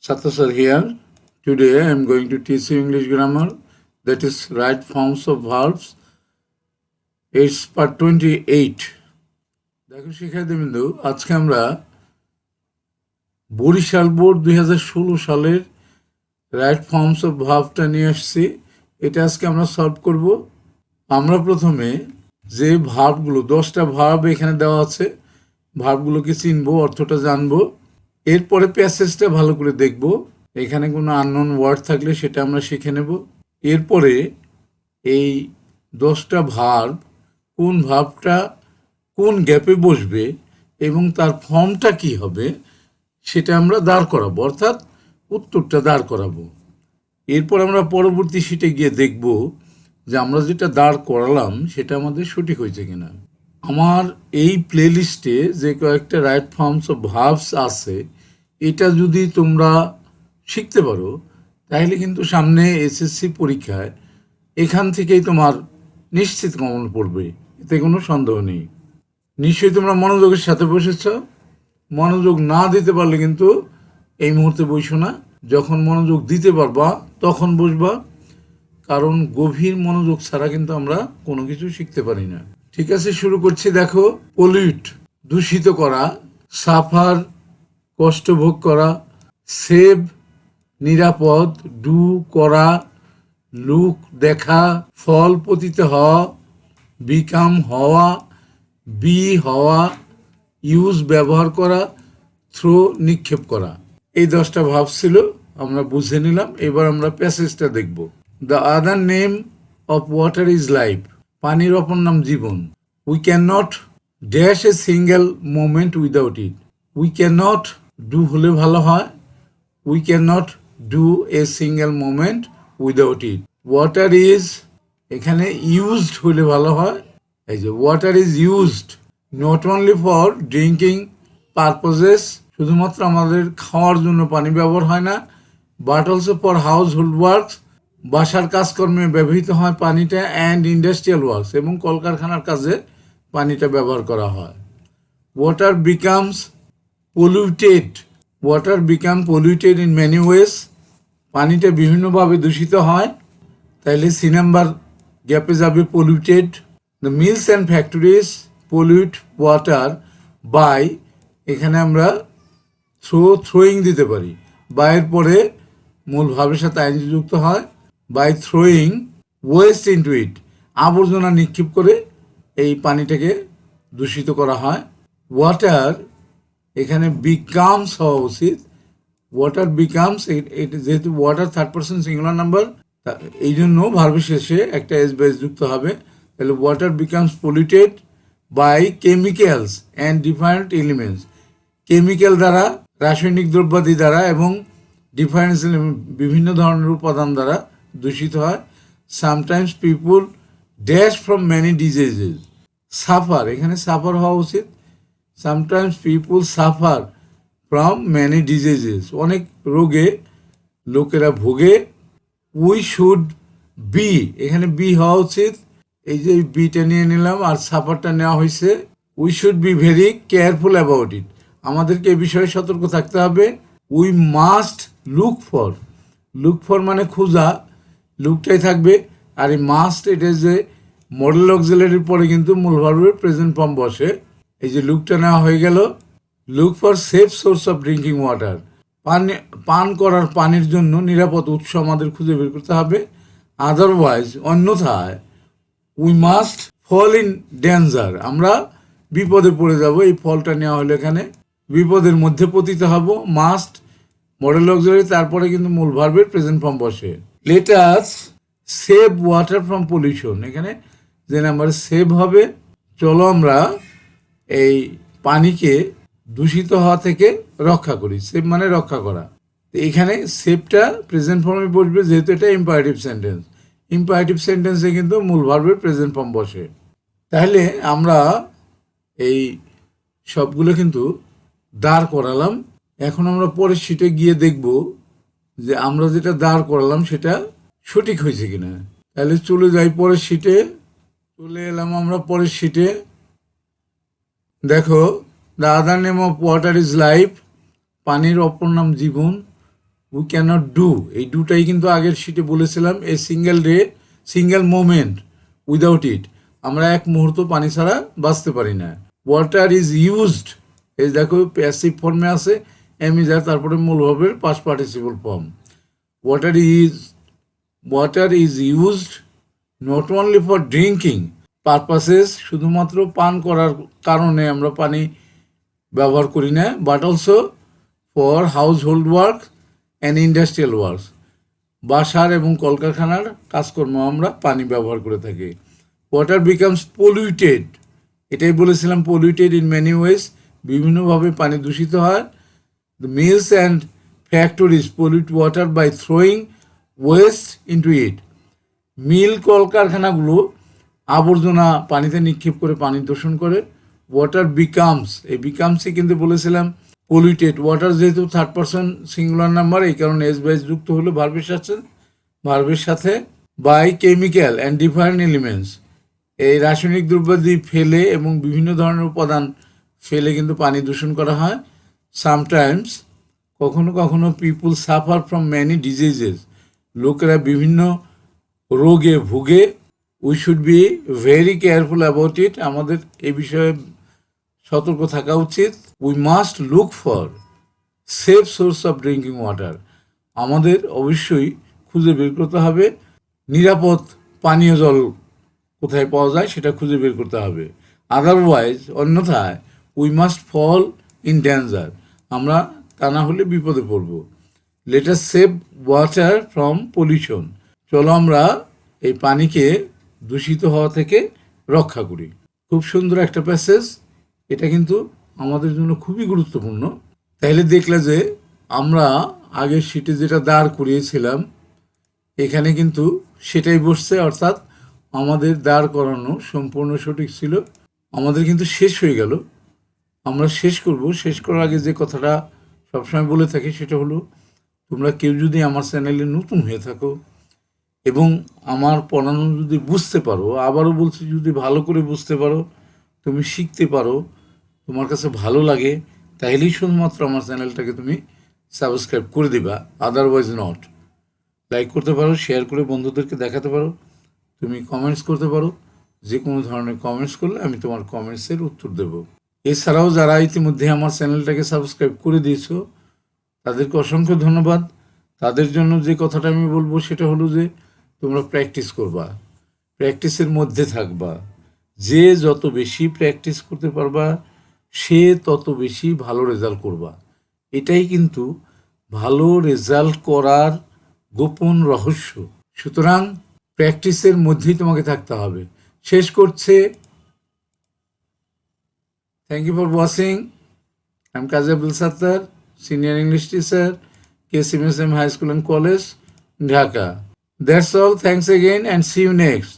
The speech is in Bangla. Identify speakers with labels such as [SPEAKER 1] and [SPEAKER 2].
[SPEAKER 1] Satya sir here. Today I am going to teach you English grammar, that is right forms of verbs. It's part 28. দেখো শিক্ষার্থীবৃন্দ, আজকে আমরা বরিশাল বোর্ড 2016 সালের রাইট ফর্মস অফ ভার্বটা নিয়ে আসছি। এটা আজকে আমরা সলভ করব। আমরা প্রথমে যে ভার্বগুলো 10টা ভার্ব এখানে দেওয়া আছে, ভার্বগুলোকে চিনবো, অর্থটা জানবো। এরপরে প্যাসেজটা ভালো করে দেখব, এখানে কোনো আননোন ওয়ার্ড থাকলে সেটা আমরা শিখে নেব। এরপরে এই 10টা ভার্ব কোন ভার্বটা কোন গ্যাপে বসবে এবং তার ফর্মটা কি হবে সেটা আমরা দাঁড় করাবো, অর্থাৎ উত্তরটা দাঁড় করাবো। এরপর আমরা পরবর্তী শিটে গিয়ে দেখব যে আমরা যেটা দাঁড় করালাম সেটা আমাদের সঠিক হয়েছে কিনা। আমার এই প্লেলিস্টে যে কয়েকটা রাইট ফর্মস অফ ভার্বস আছে, এটা যদি তোমরা শিখতে পারো তাহলে কিন্তু সামনে এসএসসি পরীক্ষায় এখান থেকেই তোমার নিশ্চিত কমন পড়বে, এতে কোনো সন্দেহ নেই। নিশ্চয়ই তোমরা মনোযোগের সাথে বসেছ। মনোযোগ না দিতে পারলে কিন্তু এই মুহূর্তে বসো না, যখন মনোযোগ দিতে পারবা তখন বসবা, কারণ গভীর মনোযোগ ছাড়া কিন্তু আমরা কোনো কিছু শিখতে পারি না। ঠিক আছে, শুরু করছি। দেখো, পলিউট দূষিত করা, সাফার কষ্ট ভোগ করা, সেভ নিরাপদ, ডু করা, লুক দেখা, ফল পতিত হওয়া, বিকাম হওয়া, বি হওয়া, ইউজ ব্যবহার করা, থ্রো নিক্ষেপ করা। এই 10টা ভাব ছিল, আমরা বুঝে নিলাম। এবার আমরা প্যাসেজটা দেখব। The other name of water is life, পানির অপর নাম জীবন। We can not dash a single moment without it. We can not do হলে ভালো হয়, we can not do a single moment without it. Water is এখানে ইউজড হলে ভালো হয়। এই যে water is used not only for drinking purposes, শুধুমাত্র আমাদের খাওয়ার জন্য পানি ব্যবহার হয় না, but also for house hold works, বাসার কাজকর্মে ব্যবহৃত হয় পানিটা, অ্যান্ড ইন্ডাস্ট্রিয়াল ওয়ার্কস, এবং কলকারখানার কাজে পানিটা ব্যবহার করা হয়। Water becomes polluted, water become polluted in many ways, পানিটা বিভিন্নভাবে দূষিত হয়। তাইলে সি নাম্বার গ্যাপে যাবে polluted. The mills and factories pollute water by, এখানে আমরা থ্রোয়িং দিতে পারি, বাইয়ের পরে মূল ভাবের সাথে আইনজি যুক্ত হয়। By throwing waste into it, আবর্জনা নিক্ষেপ করে এই পানিটাকে দূষিত করা হয়। ওয়াটার এখানে বিকামস হওয়া উচিত, ওয়াটার বিকামস, যেহেতু water third person singular number, এই জন্য ভার্বের শেষে একটা এস বেস যুক্ত হবে। তাহলে water becomes polluted by chemicals and different elements, chemical দ্বারা, রাসায়নিক দ্রব্যাদি দ্বারা এবং ডিফারেন্ট বিভিন্ন ধরনের উপাদান দ্বারা দূষিত হয়। Sometimes people dash from many diseases, suffer এখানে সাফার হওয়া উচিত, sometimes people suffer from many diseases, অনেক রোগে লোকেরা ভোগে। উই শুড বি, এখানে বি হওয়া উচিত, এই যে বিটা নিয়ে নিলাম আর সাফারটা নেওয়া হয়েছে। We should be very careful about it, আমাদেরকে এই বিষয়ে সতর্ক থাকতে হবে। We must look for, look for মানে খোঁজা, লুকটাই থাকবে। আর এই মাস্ট, এটা যে মডেল অক্সিলারির পরে কিন্তু মূল ভার্বের প্রেজেন্ট ফর্ম বসে। এই যে লুকটা নেওয়া হয়ে গেল। Look for safe source of drinking water, পান করার পানির জন্য নিরাপদ উৎস আমাদের খুঁজে বের করতে হবে। আদারওয়াইজ অন্যথায় we must fall in danger, আমরা বিপদে পড়ে যাব। এই ফলটা নেওয়া হলো, এখানে বিপদের মধ্যে পতিত হব। মাস্ট মডেল অক্সিলারি, তারপরে কিন্তু মূল ভার্বের প্রেজেন্ট ফর্ম বসে। Late us save water from pollution, এখানে যে নাম্বার সেভ হবে, চলো আমরা এই পানিকে দূষিত হওয়া থেকে রক্ষা করি। সেভ মানে রক্ষা করা, এখানে সেভটা প্রেজেন্ট ফর্মে বসবে, যেহেতু এটা ইম্পারেটিভ সেন্টেন্স। ইম্পারেটিভ সেন্টেন্সে কিন্তু মূল ভার্বের প্রেজেন্ট ফর্ম বসে। তাহলে আমরা এই সবগুলো কিন্তু দাঁড় করালাম। এখন আমরা পরের শিটে গিয়ে দেখব যে আমরা যেটা দাঁড় করালাম সেটা সঠিক হয়েছে কিনা। তাহলে চলে যাই পরের শিটে। চলে এলাম আমরা পরের শিটে। দেখো, the other name of water is life, পানির অপর নাম জীবন। উই ক্যানট ডু, এই ডুটাই কিন্তু আগের শিটে বলেছিলাম, a single day single moment without ইট, আমরা এক মুহূর্ত পানি ছাড়া বাঁচতে পারি না। ওয়াটার ইজ ইউজড, এই দেখো প্যাসিভ ফর্মে আছে এম ইজ আর, তারপরে মূল ভাবের past participle form. Water is water is used not only for drinking purposes, শুধুমাত্র পান করার কারণে আমরা পানি ব্যবহার করি না, but also for house hold work and industrial works, বাসার এবং কলকারখানার কাজকর্ম আমরা পানি ব্যবহার করে থাকি। ওয়াটার বিকামস পলিউটেড, এটাই বলেছিলাম, পলিউটেড ইন মেনি ওয়েজ, বিভিন্নভাবে পানি দূষিত হয়। The mills and factories pollute water by throwing waste into it, mill কলকারখানাগুলো আবর্জনা পানিতে নিক্ষেপ করে পানি দূষণ করে। ওয়াটার বিকামস, এই বিকামসই কিন্তু বলেছিলাম পলিউটেড, ওয়াটার যেহেতু থার্ড পারসন সিঙ্গুলার নাম্বার, এই কারণে এস বাইস যুক্ত হলো ভার্বের সাথে by chemical and different elements, এই রাসায়নিক দ্রব্যাদি ফেলে এবং বিভিন্ন ধরনের উপাদান ফেলে কিন্তু পানি দূষণ করা হয়। সামটাইমস, কখনো কখনো পিপুল সাফার ফ্রম ম্যানি ডিজিজেস, লোকেরা বিভিন্ন রোগে ভুগে। We should be very careful about it, আমাদের এই বিষয়ে সতর্ক থাকা উচিত। We must look for safe source of drinking water, আমাদের অবশ্যই খুঁজে বের করতে হবে নিরাপদ পানীয় জল কোথায় পাওয়া যায় সেটা খুঁজে বের করতে হবে। আদারওয়াইজ, অন্যথায় we must fall in danger, আমরা তা না হলে বিপদে পড়ব। Let us save water from pollution, চলো আমরা এই পানিকে দূষিত হওয়া থেকে রক্ষা করি। খুব সুন্দর একটা প্যাসেজ, এটা কিন্তু আমাদের জন্য খুবই গুরুত্বপূর্ণ। তাইলে দেখলে যে আমরা আগের শিটে যেটা দাঁড় করিয়েছিলাম এখানে কিন্তু সেটাই বসছে, অর্থাৎ আমাদের দাঁড় করানো সম্পূর্ণ সঠিক ছিল। আমাদের কিন্তু শেষ হয়ে গেল, আমরা শেষ করব। শেষ করার আগে যে কথাটা সবসময় বলে থাকি সেটা হলো, তোমরা কেউ যদি আমার চ্যানেলে নতুন হয়ে থাকো এবং আমার পড়ানো যদি বুঝতে পারো, আবারও বলছি যদি ভালো করে বুঝতে পারো, তুমি শিখতে পারো, তোমার কাছে ভালো লাগে, তাহলেই শুধুমাত্র আমার চ্যানেলটাকে তুমি সাবস্ক্রাইব করে দিবা, আদারওয়াইজ নট। লাইক করতে পারো, শেয়ার করে বন্ধুদেরকে দেখাতে পারো, তুমি কমেন্টস করতে পারো, যে কোনো ধরনের কমেন্টস করলে আমি তোমার কমেন্টসের উত্তর দেব। এছাড়াও যারা ইতিমধ্যে আমার চ্যানেলটাকে সাবস্ক্রাইব করে দিয়েছো তাদেরকে অসংখ্য ধন্যবাদ। তাদের জন্য যে কথাটা আমি বলবো সেটা হলো যে তোমরা প্র্যাকটিস করবা, প্র্যাকটিসের মধ্যে থাকবা। যে যত বেশি প্র্যাকটিস করতে পারবা সে তত বেশি ভালো রেজাল্ট করবা, এটাই কিন্তু ভালো রেজাল্ট করার গোপন রহস্য। সুতরাং প্র্যাকটিসের মধ্যেই তোমাকে থাকতে হবে। শেষ করছে, thank you for watching. I am Kazi Abdul Sattar, senior English teacher, KCMSM High School and College, Dhaka. That's all. Thanks again and see you next.